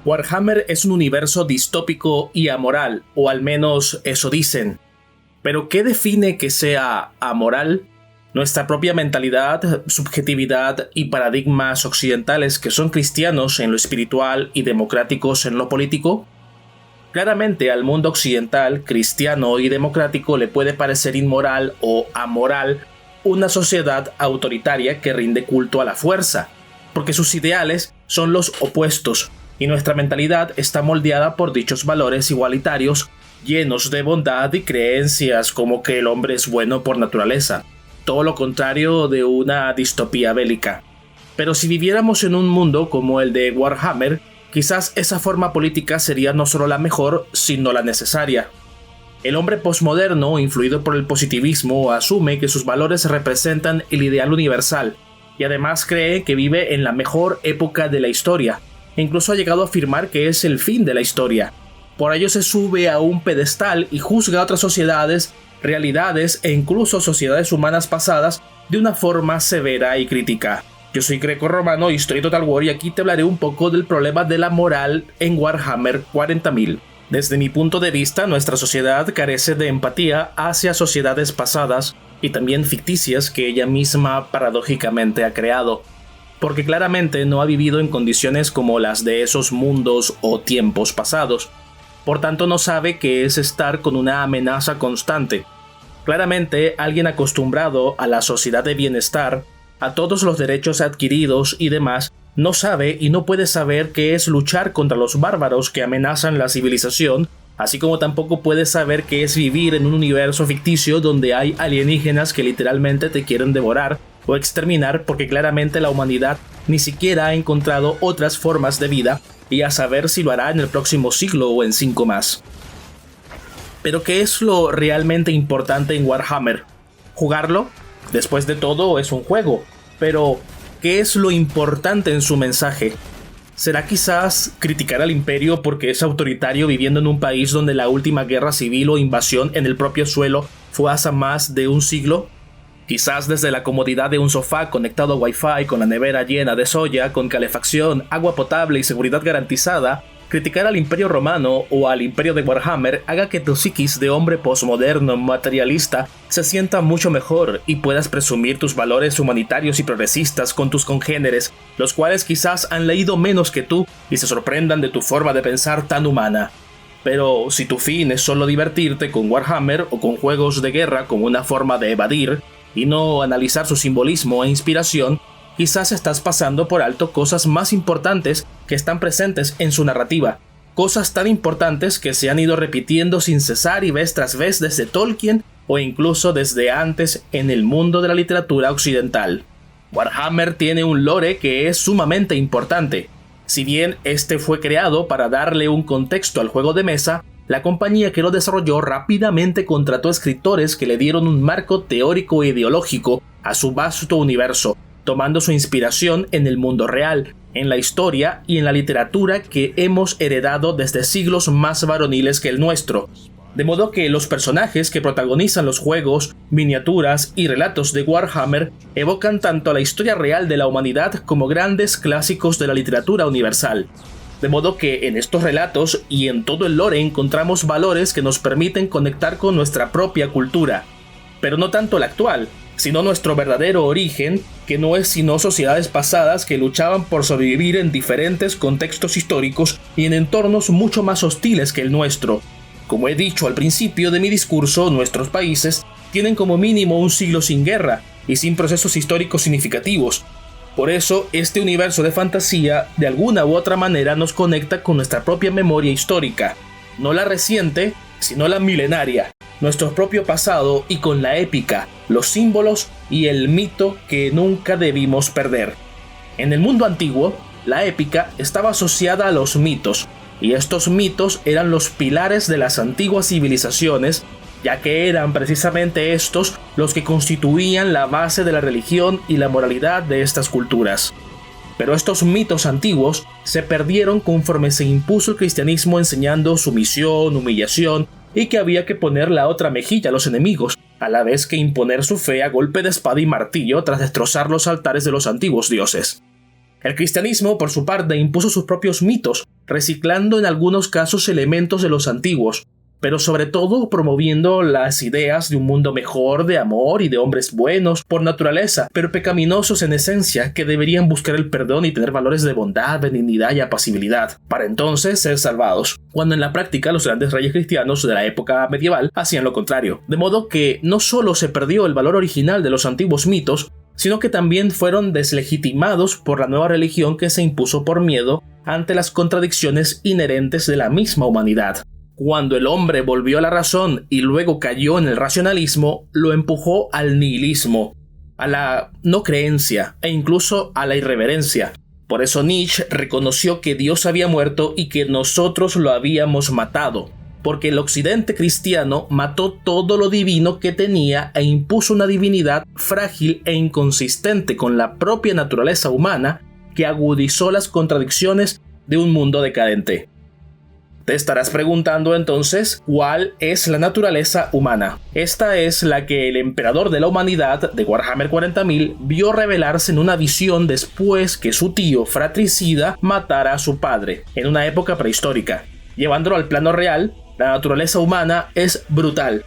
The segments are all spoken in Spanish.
Warhammer es un universo distópico y amoral, o al menos eso dicen. ¿Pero qué define que sea amoral? Nuestra propia mentalidad, subjetividad y paradigmas occidentales que son cristianos en lo espiritual y democráticos en lo político. Claramente al mundo occidental, cristiano y democrático le puede parecer inmoral o amoral una sociedad autoritaria que rinde culto a la fuerza, porque sus ideales son los opuestos y nuestra mentalidad está moldeada por dichos valores igualitarios llenos de bondad y creencias como que el hombre es bueno por naturaleza, todo lo contrario de una distopía bélica. Pero si viviéramos en un mundo como el de Warhammer, quizás esa forma política sería no solo la mejor, sino la necesaria. El hombre posmoderno, influido por el positivismo, asume que sus valores representan el ideal universal, y además cree que vive en la mejor época de la historia. Incluso ha llegado a afirmar que es el fin de la historia. Por ello se sube a un pedestal y juzga a otras sociedades, realidades e incluso sociedades humanas pasadas de una forma severa y crítica. Yo soy greco-romano y soy Total War y aquí te hablaré un poco del problema de la moral en Warhammer 40.000. Desde mi punto de vista, nuestra sociedad carece de empatía hacia sociedades pasadas y también ficticias que ella misma paradójicamente ha creado, porque claramente no ha vivido en condiciones como las de esos mundos o tiempos pasados. Por tanto, no sabe qué es estar con una amenaza constante. Claramente, alguien acostumbrado a la sociedad de bienestar, a todos los derechos adquiridos y demás, no sabe y no puede saber qué es luchar contra los bárbaros que amenazan la civilización, así como tampoco puede saber qué es vivir en un universo ficticio donde hay alienígenas que literalmente te quieren devorar o exterminar porque claramente la humanidad ni siquiera ha encontrado otras formas de vida y a saber si lo hará en el próximo siglo o en 5 más. Pero ¿qué es lo realmente importante en Warhammer? ¿Jugarlo? Después de todo es un juego, pero ¿qué es lo importante en su mensaje? ¿Será quizás criticar al imperio porque es autoritario viviendo en un país donde la última guerra civil o invasión en el propio suelo fue hace más de un siglo? Quizás desde la comodidad de un sofá conectado a Wi-Fi con la nevera llena de soya, con calefacción, agua potable y seguridad garantizada, criticar al Imperio Romano o al Imperio de Warhammer haga que tu psiquis de hombre posmoderno materialista se sienta mucho mejor y puedas presumir tus valores humanitarios y progresistas con tus congéneres, los cuales quizás han leído menos que tú y se sorprendan de tu forma de pensar tan humana. Pero si tu fin es solo divertirte con Warhammer o con juegos de guerra como una forma de evadir, y no analizar su simbolismo e inspiración, quizás estás pasando por alto cosas más importantes que están presentes en su narrativa, cosas tan importantes que se han ido repitiendo sin cesar y vez tras vez desde Tolkien o incluso desde antes en el mundo de la literatura occidental. Warhammer tiene un lore que es sumamente importante. Si bien este fue creado para darle un contexto al juego de mesa, la compañía que lo desarrolló rápidamente contrató escritores que le dieron un marco teórico e ideológico a su vasto universo, tomando su inspiración en el mundo real, en la historia y en la literatura que hemos heredado desde siglos más varoniles que el nuestro. De modo que los personajes que protagonizan los juegos, miniaturas y relatos de Warhammer evocan tanto a la historia real de la humanidad como grandes clásicos de la literatura universal. De modo que en estos relatos y en todo el lore encontramos valores que nos permiten conectar con nuestra propia cultura, pero no tanto la actual, sino nuestro verdadero origen, que no es sino sociedades pasadas que luchaban por sobrevivir en diferentes contextos históricos y en entornos mucho más hostiles que el nuestro. Como he dicho al principio de mi discurso, nuestros países tienen como mínimo un siglo sin guerra y sin procesos históricos significativos. Por eso, este universo de fantasía, de alguna u otra manera, nos conecta con nuestra propia memoria histórica. No la reciente, sino la milenaria, nuestro propio pasado y con la épica, los símbolos y el mito que nunca debimos perder. En el mundo antiguo, la épica estaba asociada a los mitos, y estos mitos eran los pilares de las antiguas civilizaciones, ya que eran precisamente estos los que constituían la base de la religión y la moralidad de estas culturas. Pero estos mitos antiguos se perdieron conforme se impuso el cristianismo enseñando sumisión, humillación y que había que poner la otra mejilla a los enemigos, a la vez que imponer su fe a golpe de espada y martillo tras destrozar los altares de los antiguos dioses. El cristianismo, por su parte, impuso sus propios mitos, reciclando en algunos casos elementos de los antiguos, pero sobre todo promoviendo las ideas de un mundo mejor, de amor y de hombres buenos por naturaleza, pero pecaminosos en esencia, que deberían buscar el perdón y tener valores de bondad, benignidad y apacibilidad, para entonces ser salvados, cuando en la práctica los grandes reyes cristianos de la época medieval hacían lo contrario, de modo que no solo se perdió el valor original de los antiguos mitos, sino que también fueron deslegitimados por la nueva religión que se impuso por miedo ante las contradicciones inherentes de la misma humanidad. Cuando el hombre volvió a la razón y luego cayó en el racionalismo, lo empujó al nihilismo, a la no creencia e incluso a la irreverencia. Por eso Nietzsche reconoció que Dios había muerto y que nosotros lo habíamos matado, porque el occidente cristiano mató todo lo divino que tenía e impuso una divinidad frágil e inconsistente con la propia naturaleza humana que agudizó las contradicciones de un mundo decadente. Te estarás preguntando entonces, ¿cuál es la naturaleza humana? Esta es la que el emperador de la humanidad de Warhammer 40.000 vio revelarse en una visión después que su tío fratricida matara a su padre, en una época prehistórica. Llevándolo al plano real, la naturaleza humana es brutal.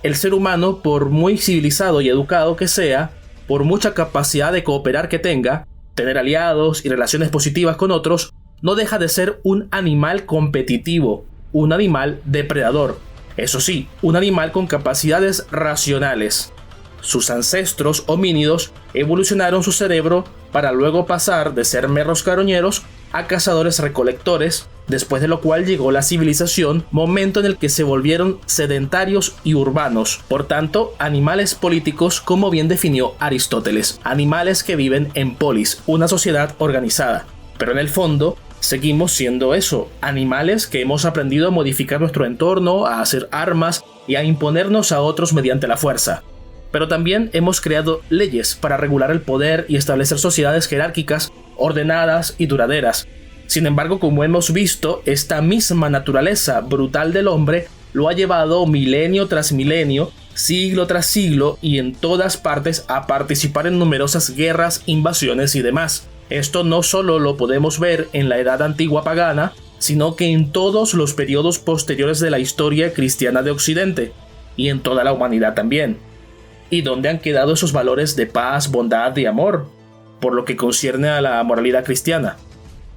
El ser humano, por muy civilizado y educado que sea, por mucha capacidad de cooperar que tenga, tener aliados y relaciones positivas con otros, no deja de ser un animal competitivo, un animal depredador. Eso sí, un animal con capacidades racionales. Sus ancestros homínidos evolucionaron su cerebro para luego pasar de ser meros carroñeros a cazadores-recolectores, después de lo cual llegó la civilización, momento en el que se volvieron sedentarios y urbanos, por tanto, animales políticos como bien definió Aristóteles, animales que viven en polis, una sociedad organizada. Pero en el fondo, seguimos siendo eso, animales que hemos aprendido a modificar nuestro entorno, a hacer armas y a imponernos a otros mediante la fuerza. Pero también hemos creado leyes para regular el poder y establecer sociedades jerárquicas, ordenadas y duraderas. Sin embargo, como hemos visto, esta misma naturaleza brutal del hombre lo ha llevado milenio tras milenio, siglo tras siglo y en todas partes a participar en numerosas guerras, invasiones y demás. Esto no solo lo podemos ver en la Edad Antigua pagana, sino que en todos los periodos posteriores de la historia cristiana de Occidente, y en toda la humanidad también. ¿Y dónde han quedado esos valores de paz, bondad y amor, por lo que concierne a la moralidad cristiana?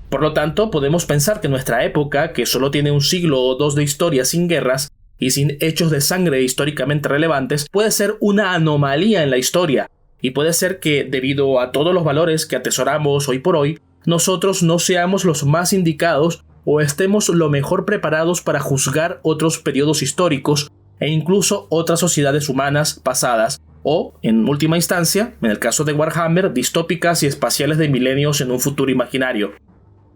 Por lo tanto, podemos pensar que nuestra época, que solo tiene un siglo o dos de historia sin guerras y sin hechos de sangre históricamente relevantes, puede ser una anomalía en la historia, y puede ser que, debido a todos los valores que atesoramos hoy por hoy, nosotros no seamos los más indicados o estemos lo mejor preparados para juzgar otros periodos históricos e incluso otras sociedades humanas pasadas, o, en última instancia, en el caso de Warhammer, distópicas y espaciales de milenios en un futuro imaginario.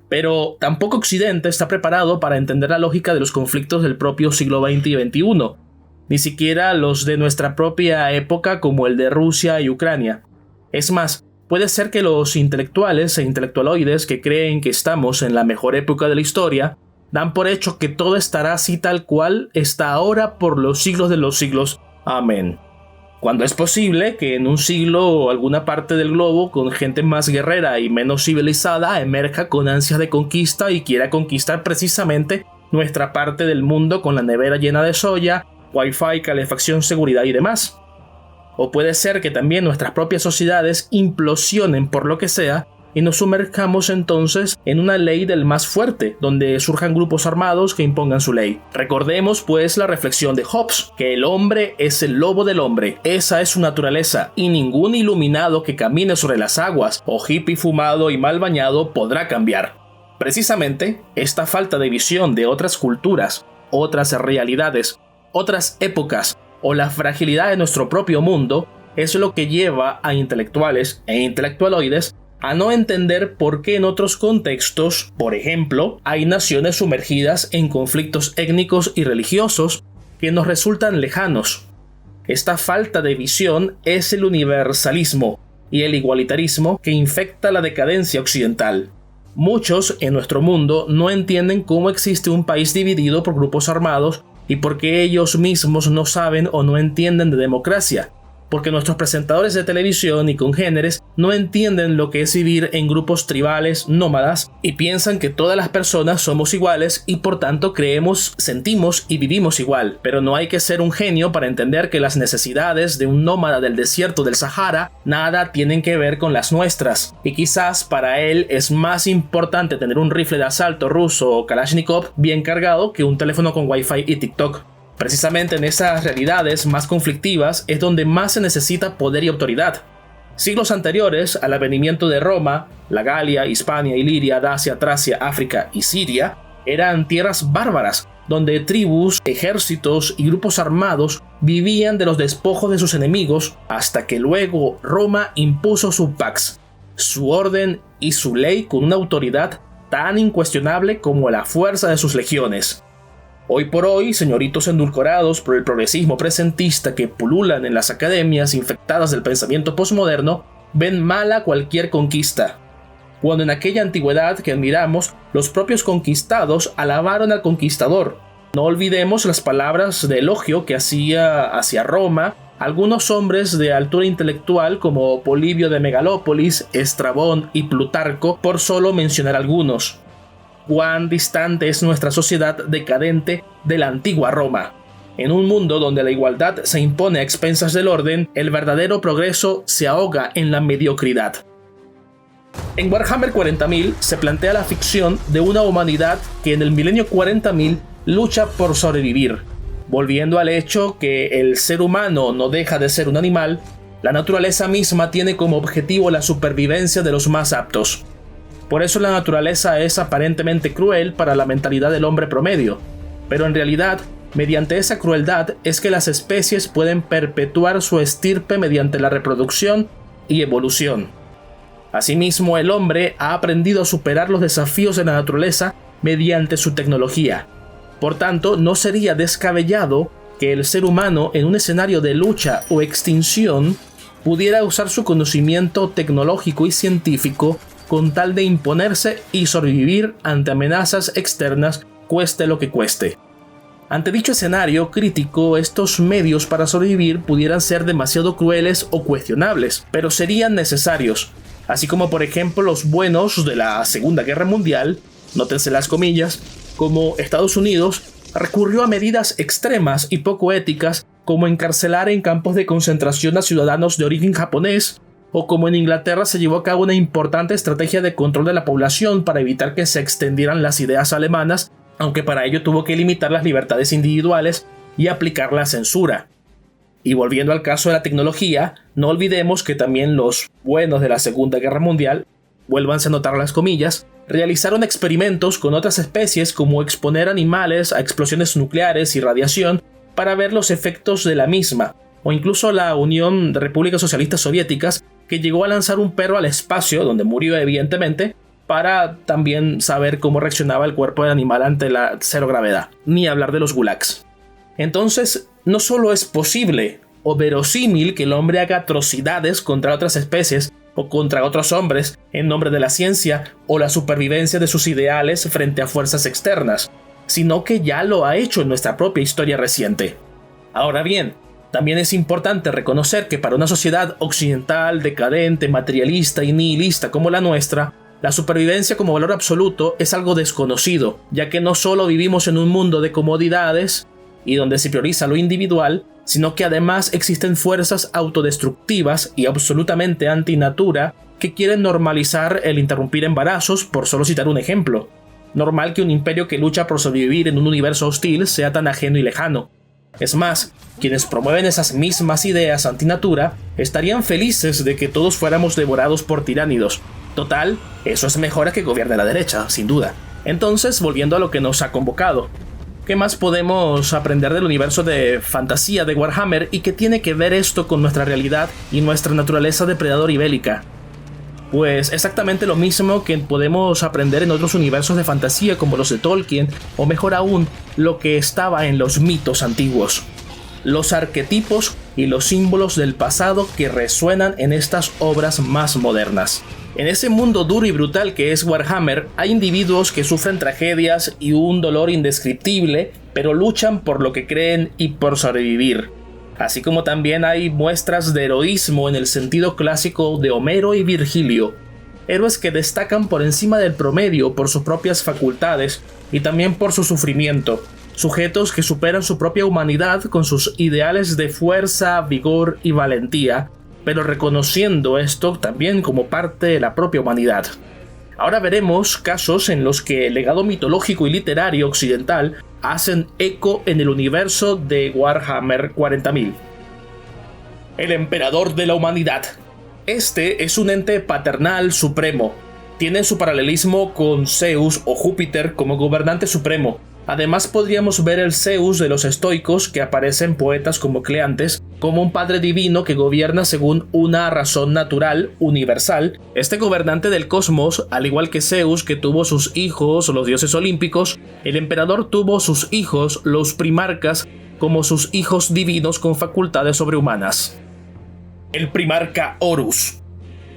Pero tampoco Occidente está preparado para entender la lógica de los conflictos del propio siglo XX y XXI, ni siquiera los de nuestra propia época como el de Rusia y Ucrania. Es más, puede ser que los intelectuales e intelectualoides que creen que estamos en la mejor época de la historia dan por hecho que todo estará así tal cual está ahora por los siglos de los siglos. Amén. Cuando es posible que en un siglo alguna parte del globo con gente más guerrera y menos civilizada emerja con ansias de conquista y quiera conquistar precisamente nuestra parte del mundo con la nevera llena de soya, wifi, calefacción, seguridad y demás. O puede ser que también nuestras propias sociedades implosionen por lo que sea y nos sumerjamos entonces en una ley del más fuerte, donde surjan grupos armados que impongan su ley. Recordemos pues la reflexión de Hobbes, que el hombre es el lobo del hombre, esa es su naturaleza, y ningún iluminado que camine sobre las aguas, o hippie fumado y mal bañado podrá cambiar. Precisamente, esta falta de visión de otras culturas, otras realidades, otras épocas, o la fragilidad de nuestro propio mundo, es lo que lleva a intelectuales e intelectualoides a no entender por qué en otros contextos, por ejemplo, hay naciones sumergidas en conflictos étnicos y religiosos que nos resultan lejanos. Esta falta de visión es el universalismo y el igualitarismo que infecta la decadencia occidental. Muchos en nuestro mundo no entienden cómo existe un país dividido por grupos armados y por qué ellos mismos no saben o no entienden de democracia. porque nuestros presentadores de televisión y congéneres no entienden lo que es vivir en grupos tribales nómadas y piensan que todas las personas somos iguales y por tanto creemos, sentimos y vivimos igual. Pero no hay que ser un genio para entender que las necesidades de un nómada del desierto del Sahara nada tienen que ver con las nuestras, y quizás para él es más importante tener un rifle de asalto ruso o Kalashnikov bien cargado que un teléfono con Wi-Fi y TikTok. Precisamente en esas realidades más conflictivas es donde más se necesita poder y autoridad. Siglos anteriores al advenimiento de Roma, la Galia, Hispania, Iliria, Dacia, Tracia, África y Siria eran tierras bárbaras, donde tribus, ejércitos y grupos armados vivían de los despojos de sus enemigos, hasta que luego Roma impuso su pax, su orden y su ley con una autoridad tan incuestionable como la fuerza de sus legiones. Hoy por hoy, señoritos endulcorados por el progresismo presentista que pululan en las academias infectadas del pensamiento posmoderno, ven mala cualquier conquista, cuando en aquella antigüedad que admiramos, los propios conquistados alabaron al conquistador. No olvidemos las palabras de elogio que hacía hacia Roma algunos hombres de altura intelectual como Polibio de Megalópolis, Estrabón y Plutarco, por solo mencionar algunos. Cuán distante es nuestra sociedad decadente de la antigua Roma. En un mundo donde la igualdad se impone a expensas del orden, el verdadero progreso se ahoga en la mediocridad. En Warhammer 40.000 se plantea la ficción de una humanidad que en el milenio 40.000 lucha por sobrevivir. Volviendo al hecho que el ser humano no deja de ser un animal, la naturaleza misma tiene como objetivo la supervivencia de los más aptos. Por eso la naturaleza es aparentemente cruel para la mentalidad del hombre promedio, pero en realidad, mediante esa crueldad es que las especies pueden perpetuar su estirpe mediante la reproducción y evolución. Asimismo, el hombre ha aprendido a superar los desafíos de la naturaleza mediante su tecnología. Por tanto, no sería descabellado que el ser humano en un escenario de lucha o extinción pudiera usar su conocimiento tecnológico y científico con tal de imponerse y sobrevivir ante amenazas externas, cueste lo que cueste. Ante dicho escenario crítico, estos medios para sobrevivir pudieran ser demasiado crueles o cuestionables, pero serían necesarios, así como por ejemplo los buenos de la Segunda Guerra Mundial, nótense las comillas, como Estados Unidos, recurrió a medidas extremas y poco éticas como encarcelar en campos de concentración a ciudadanos de origen japonés, o como en Inglaterra se llevó a cabo una importante estrategia de control de la población para evitar que se extendieran las ideas alemanas, aunque para ello tuvo que limitar las libertades individuales y aplicar la censura. Y volviendo al caso de la tecnología, no olvidemos que también los buenos de la Segunda Guerra Mundial, vuélvanse a notar las comillas, realizaron experimentos con otras especies como exponer animales a explosiones nucleares y radiación para ver los efectos de la misma, o incluso la Unión de Repúblicas Socialistas Soviéticas, que llegó a lanzar un perro al espacio, donde murió evidentemente, para también saber cómo reaccionaba el cuerpo del animal ante la cero gravedad, ni hablar de los gulags. Entonces, no solo es posible o verosímil que el hombre haga atrocidades contra otras especies o contra otros hombres en nombre de la ciencia o la supervivencia de sus ideales frente a fuerzas externas, sino que ya lo ha hecho en nuestra propia historia reciente. Ahora bien, también es importante reconocer que para una sociedad occidental, decadente, materialista y nihilista como la nuestra, la supervivencia como valor absoluto es algo desconocido, ya que no solo vivimos en un mundo de comodidades y donde se prioriza lo individual, sino que además existen fuerzas autodestructivas y absolutamente antinatura que quieren normalizar el interrumpir embarazos, por solo citar un ejemplo. Normal que un imperio que lucha por sobrevivir en un universo hostil sea tan ajeno y lejano. Es más, quienes promueven esas mismas ideas antinatura estarían felices de que todos fuéramos devorados por tiránidos. Total, eso es mejor a que gobierne la derecha, sin duda. Entonces, volviendo a lo que nos ha convocado, ¿qué más podemos aprender del universo de fantasía de Warhammer y qué tiene que ver esto con nuestra realidad y nuestra naturaleza depredadora y bélica? Pues exactamente lo mismo que podemos aprender en otros universos de fantasía como los de Tolkien, o mejor aún, lo que estaba en los mitos antiguos. Los arquetipos y los símbolos del pasado que resuenan en estas obras más modernas. En ese mundo duro y brutal que es Warhammer, hay individuos que sufren tragedias y un dolor indescriptible, pero luchan por lo que creen y por sobrevivir. así como también hay muestras de heroísmo en el sentido clásico de Homero y Virgilio, héroes que destacan por encima del promedio por sus propias facultades y también por su sufrimiento, sujetos que superan su propia humanidad con sus ideales de fuerza, vigor y valentía, pero reconociendo esto también como parte de la propia humanidad. Ahora veremos casos en los que el legado mitológico y literario occidental hacen eco en el universo de Warhammer 40.000. El emperador de la humanidad. Este es un ente paternal supremo. Tiene su paralelismo con Zeus o Júpiter como gobernante supremo. Además podríamos ver el Zeus de los estoicos que aparece en poetas como Cleantes como un padre divino que gobierna según una razón natural, universal. Este gobernante del cosmos, al igual que Zeus que tuvo sus hijos, los dioses olímpicos, el emperador tuvo sus hijos, los primarcas, como sus hijos divinos con facultades sobrehumanas. El primarca Horus.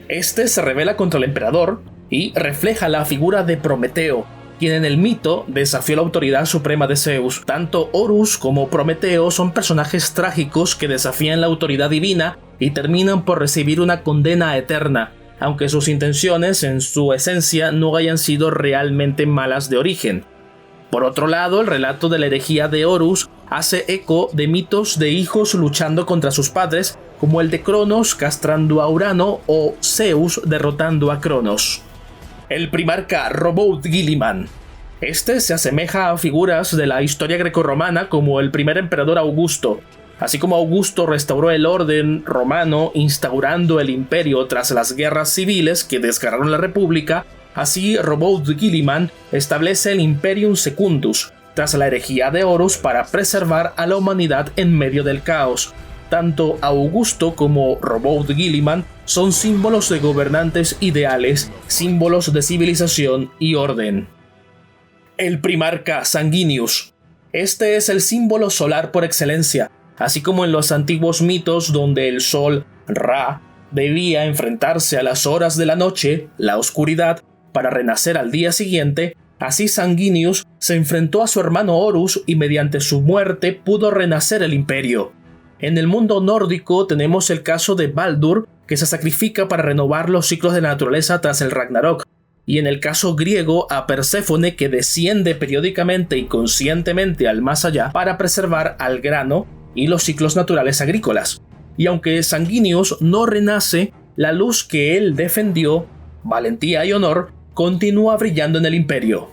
Este se revela contra el emperador y refleja la figura de Prometeo, quien en el mito desafió la autoridad suprema de Zeus. Tanto Horus como Prometeo son personajes trágicos que desafían la autoridad divina y terminan por recibir una condena eterna, aunque sus intenciones en su esencia no hayan sido realmente malas de origen. Por otro lado, el relato de la herejía de Horus hace eco de mitos de hijos luchando contra sus padres, como el de Cronos castrando a Urano o Zeus derrotando a Cronos. El primarca Roboute Guilliman. Este se asemeja a figuras de la historia grecorromana como el primer emperador Augusto. Así como Augusto restauró el orden romano instaurando el imperio tras las guerras civiles que desgarraron la república, así Roboute Guilliman establece el Imperium Secundus tras la herejía de Horus para preservar a la humanidad en medio del caos. Tanto Augusto como Roboute Guilliman son símbolos de gobernantes ideales, símbolos de civilización y orden. El primarca Sanguinius. Este es el símbolo solar por excelencia, así como en los antiguos mitos donde el sol, Ra, debía enfrentarse a las horas de la noche, la oscuridad, para renacer al día siguiente. Así Sanguinius se enfrentó a su hermano Horus y mediante su muerte pudo renacer el imperio. En el mundo nórdico tenemos el caso de Baldur, que se sacrifica para renovar los ciclos de la naturaleza tras el Ragnarok, y en el caso griego a Perséfone, que desciende periódicamente y conscientemente al más allá para preservar al grano y los ciclos naturales agrícolas. Y aunque Sanguinius no renace, la luz que él defendió, valentía y honor, continúa brillando en el imperio.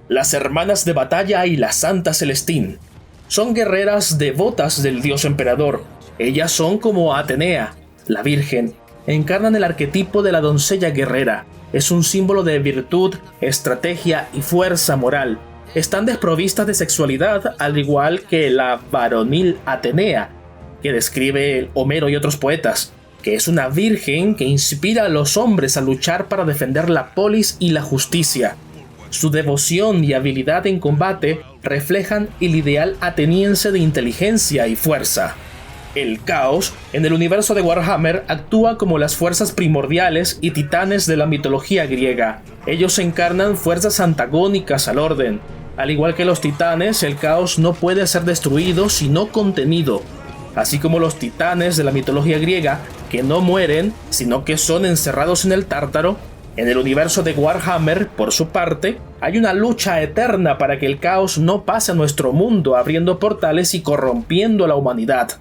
Las hermanas de batalla y la Santa Celestín. Son guerreras devotas del dios emperador. Ellas son como Atenea, la Virgen. Encarnan el arquetipo de la doncella guerrera. Es un símbolo de virtud, estrategia y fuerza moral. Están desprovistas de sexualidad, al igual que la varonil Atenea, que describe Homero y otros poetas, que es una virgen que inspira a los hombres a luchar para defender la polis y la justicia. Su devoción y habilidad en combate reflejan el ideal ateniense de inteligencia y fuerza. El caos, en el universo de Warhammer, actúa como las fuerzas primordiales y titanes de la mitología griega. Ellos encarnan fuerzas antagónicas al orden. Al igual que los titanes, el caos no puede ser destruido sino contenido. Así como los titanes de la mitología griega, que no mueren, sino que son encerrados en el Tártaro, en el universo de Warhammer, por su parte, hay una lucha eterna para que el caos no pase a nuestro mundo, abriendo portales y corrompiendo a la humanidad.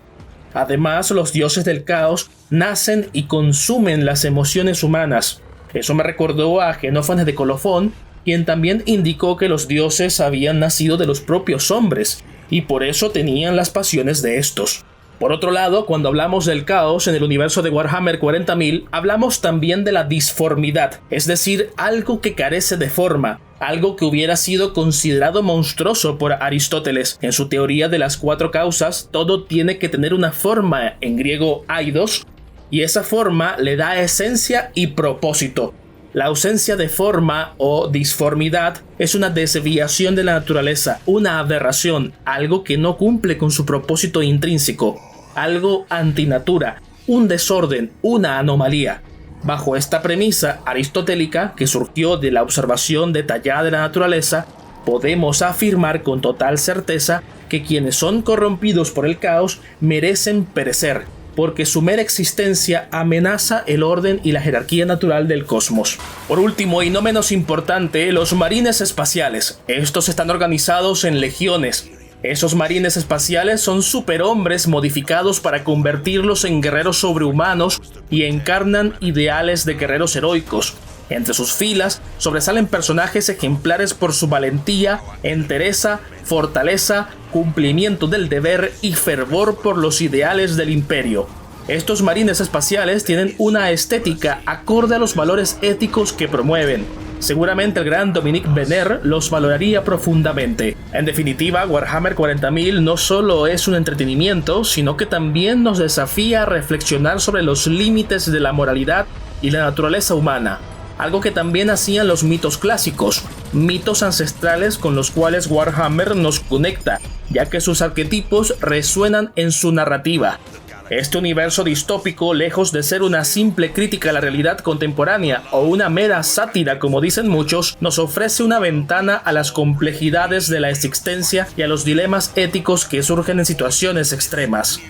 Además, los dioses del caos nacen y consumen las emociones humanas. Eso me recordó a Xenófanes de Colofón, quien también indicó que los dioses habían nacido de los propios hombres, y por eso tenían las pasiones de estos. Por otro lado, cuando hablamos del caos en el universo de Warhammer 40.000, hablamos también de la disformidad, es decir, algo que carece de forma, algo que hubiera sido considerado monstruoso por Aristóteles. En su teoría de las 4 causas, todo tiene que tener una forma, en griego eidos, y esa forma le da esencia y propósito. La ausencia de forma o disformidad es una desviación de la naturaleza, una aberración, algo que no cumple con su propósito intrínseco, algo antinatura, un desorden, una anomalía. Bajo esta premisa aristotélica, que surgió de la observación detallada de la naturaleza, podemos afirmar con total certeza que quienes son corrompidos por el caos merecen perecer, porque su mera existencia amenaza el orden y la jerarquía natural del cosmos. Por último, y no menos importante, los marines espaciales. Estos están organizados en legiones. Esos marines espaciales son superhombres modificados para convertirlos en guerreros sobrehumanos y encarnan ideales de guerreros heroicos. Entre sus filas sobresalen personajes ejemplares por su valentía, entereza, fortaleza, cumplimiento del deber y fervor por los ideales del imperio. Estos marines espaciales tienen una estética acorde a los valores éticos que promueven. Seguramente el gran Dominique Venner los valoraría profundamente. En definitiva, Warhammer 40.000 no solo es un entretenimiento, sino que también nos desafía a reflexionar sobre los límites de la moralidad y la naturaleza humana. Algo que también hacían los mitos clásicos, mitos ancestrales con los cuales Warhammer nos conecta, ya que sus arquetipos resuenan en su narrativa. Este universo distópico, lejos de ser una simple crítica a la realidad contemporánea o una mera sátira como dicen muchos, nos ofrece una ventana a las complejidades de la existencia y a los dilemas éticos que surgen en situaciones extremas.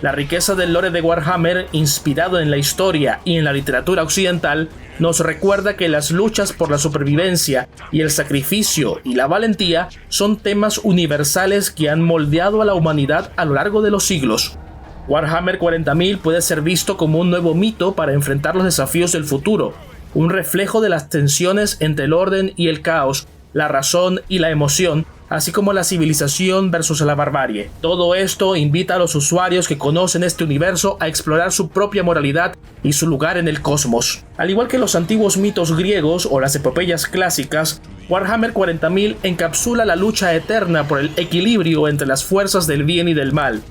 La riqueza del lore de Warhammer, inspirado en la historia y en la literatura occidental, nos recuerda que las luchas por la supervivencia y el sacrificio y la valentía son temas universales que han moldeado a la humanidad a lo largo de los siglos. Warhammer 40.000 puede ser visto como un nuevo mito para enfrentar los desafíos del futuro, un reflejo de las tensiones entre el orden y el caos, la razón y la emoción, así como la civilización versus la barbarie. Todo esto invita a los usuarios que conocen este universo a explorar su propia moralidad y su lugar en el cosmos. Al igual que los antiguos mitos griegos o las epopeyas clásicas, Warhammer 40.000 encapsula la lucha eterna por el equilibrio entre las fuerzas del bien y del mal,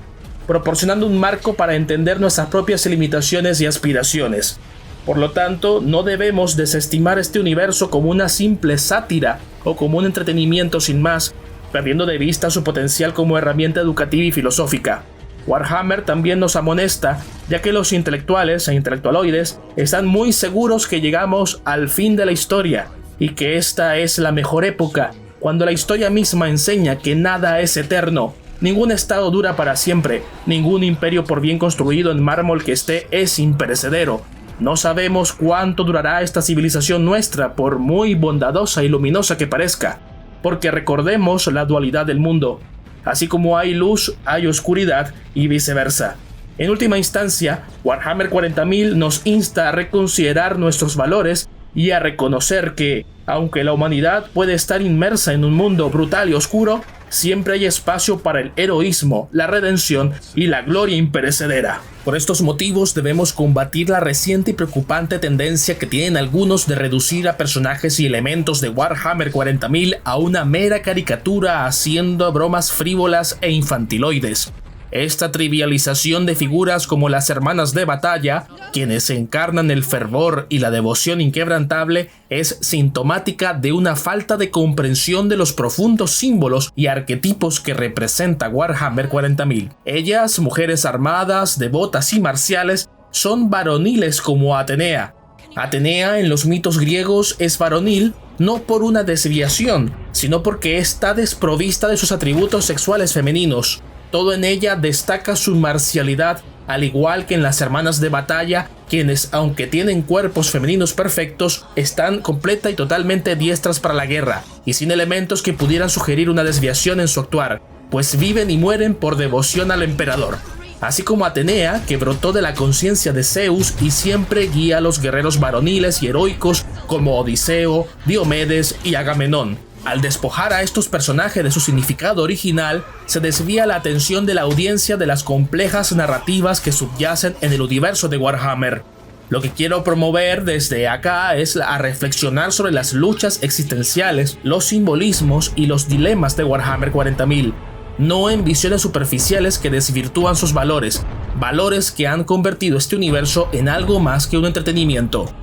proporcionando un marco para entender nuestras propias limitaciones y aspiraciones. Por lo tanto, no debemos desestimar este universo como una simple sátira o como un entretenimiento sin más, perdiendo de vista su potencial como herramienta educativa y filosófica. Warhammer también nos amonesta, ya que los intelectuales e intelectualoides están muy seguros que llegamos al fin de la historia y que esta es la mejor época, cuando la historia misma enseña que nada es eterno. Ningún estado dura para siempre, ningún imperio por bien construido en mármol que esté es imperecedero. No sabemos cuánto durará esta civilización nuestra, por muy bondadosa y luminosa que parezca, porque recordemos la dualidad del mundo. Así como hay luz, hay oscuridad y viceversa. En última instancia, Warhammer 40.000 nos insta a reconsiderar nuestros valores y a reconocer que, aunque la humanidad puede estar inmersa en un mundo brutal y oscuro, siempre hay espacio para el heroísmo, la redención y la gloria imperecedera. Por estos motivos debemos combatir la reciente y preocupante tendencia que tienen algunos de reducir a personajes y elementos de Warhammer 40.000 a una mera caricatura haciendo bromas frívolas e infantiloides. Esta trivialización de figuras como las hermanas de batalla, quienes encarnan el fervor y la devoción inquebrantable, es sintomática de una falta de comprensión de los profundos símbolos y arquetipos que representa Warhammer 40.000. Ellas, mujeres armadas, devotas y marciales, son varoniles como Atenea. Atenea en los mitos griegos es varonil no por una desviación, sino porque está desprovista de sus atributos sexuales femeninos. Todo en ella destaca su marcialidad, al igual que en las hermanas de batalla, quienes, aunque tienen cuerpos femeninos perfectos, están completa y totalmente diestras para la guerra, y sin elementos que pudieran sugerir una desviación en su actuar, pues viven y mueren por devoción al emperador. Así como Atenea, que brotó de la conciencia de Zeus y siempre guía a los guerreros varoniles y heroicos como Odiseo, Diomedes y Agamenón. Al despojar a estos personajes de su significado original, se desvía la atención de la audiencia de las complejas narrativas que subyacen en el universo de Warhammer. Lo que quiero promover desde acá es a reflexionar sobre las luchas existenciales, los simbolismos y los dilemas de Warhammer 40.000, no en visiones superficiales que desvirtúan sus valores, valores que han convertido este universo en algo más que un entretenimiento.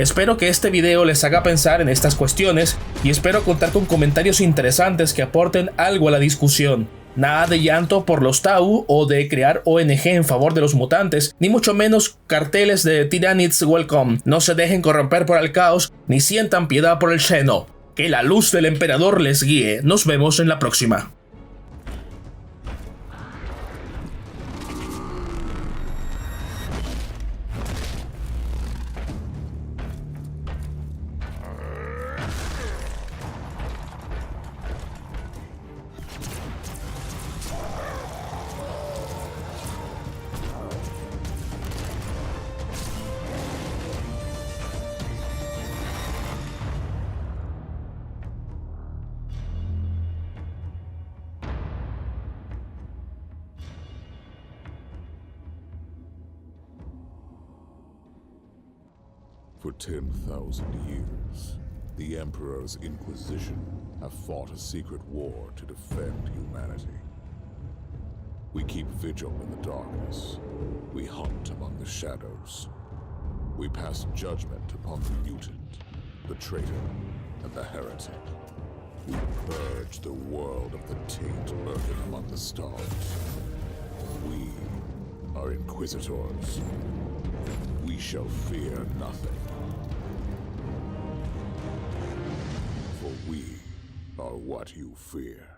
Espero que este video les haga pensar en estas cuestiones y espero contar con comentarios interesantes que aporten algo a la discusión. Nada de llanto por los Tau o de crear ONG en favor de los mutantes, ni mucho menos carteles de Tyranids Welcome. No se dejen corromper por el caos, ni sientan piedad por el Xeno. Que la luz del emperador les guíe. Nos vemos en la próxima. For 10,000 years, the Emperor's Inquisition have fought a secret war to defend humanity. We keep vigil in the darkness. We hunt among the shadows. We pass judgment upon the mutant, the traitor, and the heretic. We purge the world of the taint lurking among the stars. We are Inquisitors. We shall fear nothing. For we are what you fear.